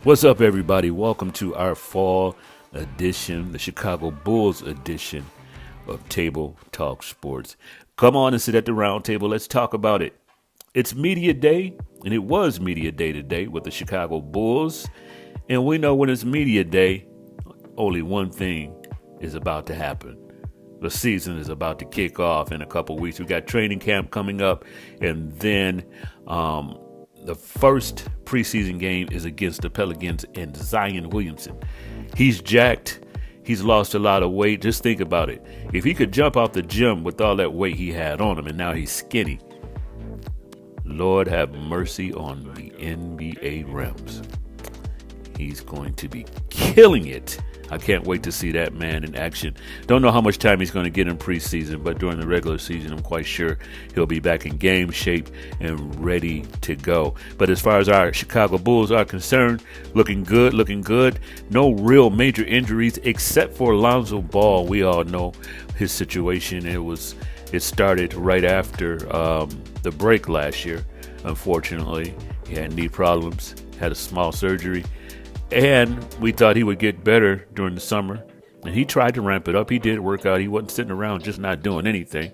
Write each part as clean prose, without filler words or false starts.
What's up, everybody? Welcome to our fall edition, the Chicago Bulls edition of Table Talk Sports. Come on and sit at the round table. Let's talk about it. It's media day, and it was media day today with the Chicago Bulls. And we know when it's media day, only one thing is about to happen. The season is about to kick off in a couple weeks. We got training camp coming up, and then the first preseason game is against the Pelicans and Zion Williamson. He's jacked. He's lost a lot of weight. Just think about it. If he could jump out the gym with all that weight he had on him and now he's skinny, Lord have mercy on the NBA Rams. He's going to be killing it. I can't wait to see that man in action. Don't know how much time he's going to get in preseason, but during the regular season, I'm quite sure he'll be back in game shape and ready to go. But as far as our Chicago Bulls are concerned, looking good, looking good. No real major injuries except for Lonzo Ball. We all know his situation. It started right after the break last year. Unfortunately, he had knee problems, had a small surgery. And we thought he would get better during the summer. And he tried to ramp it up. He did work out. He wasn't sitting around just not doing anything.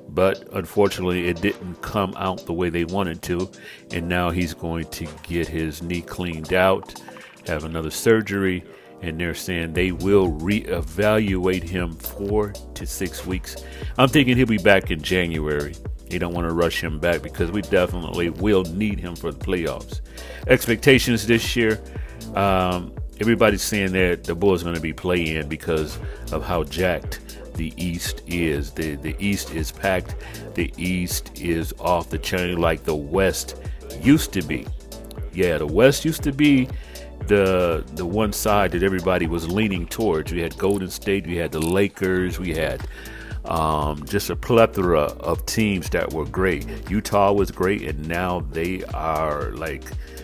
But unfortunately, it didn't come out the way they wanted to. And now he's going to get his knee cleaned out, have another surgery. And they're saying they will reevaluate him 4 to 6 weeks. I'm thinking he'll be back in January. They don't want to rush him back because we definitely will need him for the playoffs. Expectations this year. Everybody's saying that the Bulls are going to be play-in because of how jacked the East is. The East is packed. The East is off the chain like the West used to be. Yeah, the West used to be the one side that everybody was leaning towards. We had Golden State, we had the Lakers, we had just a plethora of teams that were great. Utah was great, and now they are like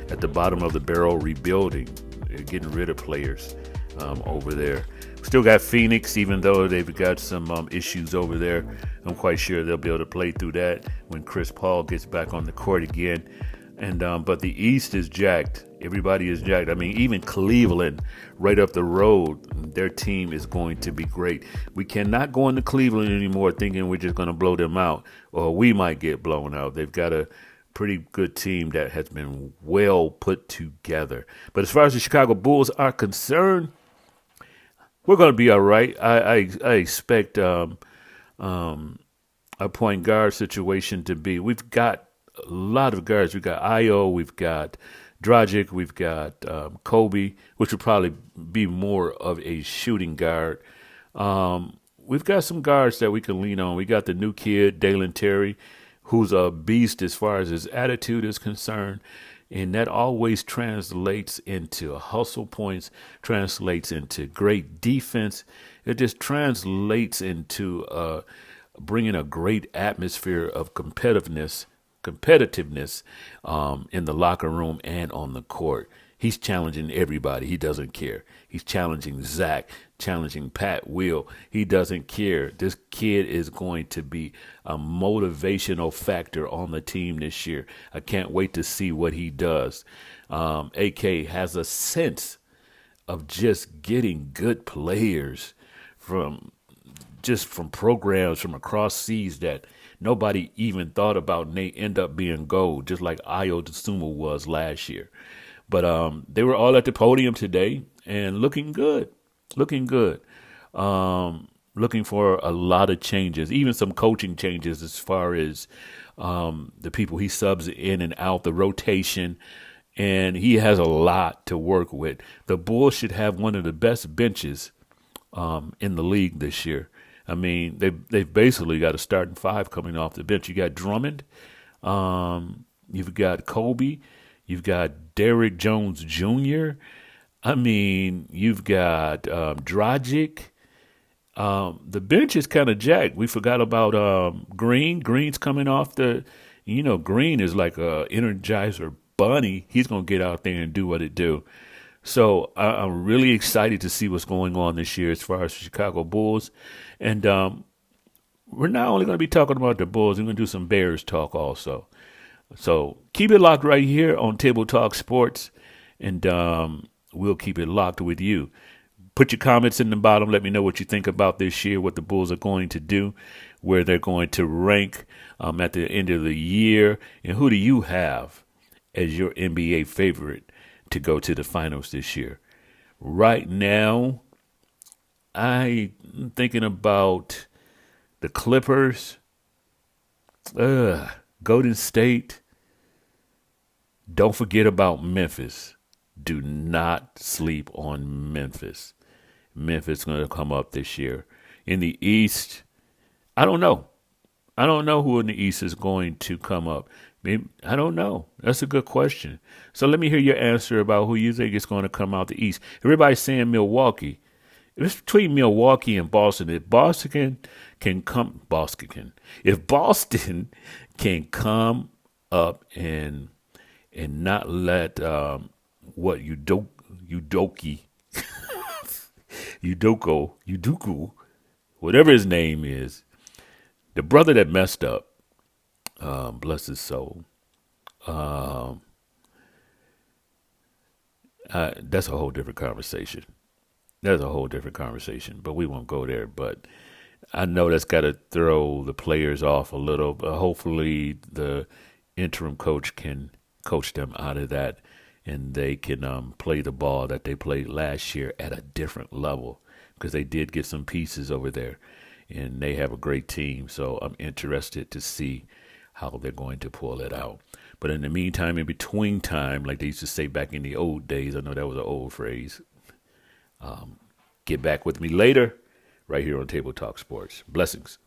at the bottom of the barrel rebuilding. They're getting rid of players over there. Still got Phoenix, even though they've got some issues over there. I'm quite sure they'll be able to play through that when Chris Paul gets back on the court again. And but the East is jacked. Everybody is jacked. I mean, even Cleveland, right up the road, their team is going to be great. We cannot go into Cleveland anymore thinking we're just going to blow them out, or we might get blown out. They've got a pretty good team that has been well put together. But as far as the Chicago Bulls are concerned, we're going to be all right. I expect a point guard situation to be. We've got a lot of guards. We've got Io, we've got Dragic, we've got Kobe, which would probably be more of a shooting guard. We've got some guards that we can lean on. We got the new kid, Dalen Terry, who's a beast as far as his attitude is concerned. And that always translates into hustle points, translates into great defense. It just translates into bringing a great atmosphere of competitiveness in the locker room and on the court. He's challenging everybody. He doesn't care. He's challenging Zach, challenging Pat Will. He doesn't care. This kid is going to be a motivational factor on the team this year. I can't wait to see what he does. AK has a sense of just getting good players from programs from across seas that nobody even thought about, and they end up being gold, just like Ayo Dosunmu was last year. But they were all at the podium today and looking good, looking for a lot of changes, even some coaching changes as far as the people he subs in and out, the rotation, and he has a lot to work with. The Bulls should have one of the best benches in the league this year. I mean, they've basically got a starting five coming off the bench. You got Drummond, you've got Kobe, you've got Derrick Jones Jr. I mean, you've got Dragic. The bench is kind of jacked. We forgot about Green. Green's coming off Green is like a Energizer bunny. He's going to get out there and do what it do. So I'm really excited to see what's going on this year as far as the Chicago Bulls. And we're not only going to be talking about the Bulls, we're going to do some Bears talk also. So keep it locked right here on Table Talk Sports. and we'll keep it locked with you. Put your comments in the bottom. Let me know what you think about this year, what the Bulls are going to do, where they're going to rank at the end of the year, and who do you have as your NBA favorite to go to the finals this year. Right now, I'm thinking about the Clippers, Golden State. Don't forget about Memphis. Do not sleep on Memphis. Memphis is going to come up this year. In the East, I don't know. I don't know who in the East is going to come up. Maybe, I don't know. That's a good question. So let me hear your answer about who you think is going to come out the East. Everybody's saying Milwaukee. It's between Milwaukee and Boston. If Boston can come, if Boston can come up and not let what Udoku, whatever his name is, the brother that messed up, bless his soul. That's a whole different conversation. That's a whole different conversation, but we won't go there. But I know that's got to throw the players off a little, but hopefully the interim coach can coach them out of that and they can play the ball that they played last year at a different level because they did get some pieces over there and they have a great team. So I'm interested to see how they're going to pull it out. But in the meantime, in between time, like they used to say back in the old days, I know that was an old phrase, get back with me later right here on Table Talk Sports. Blessings.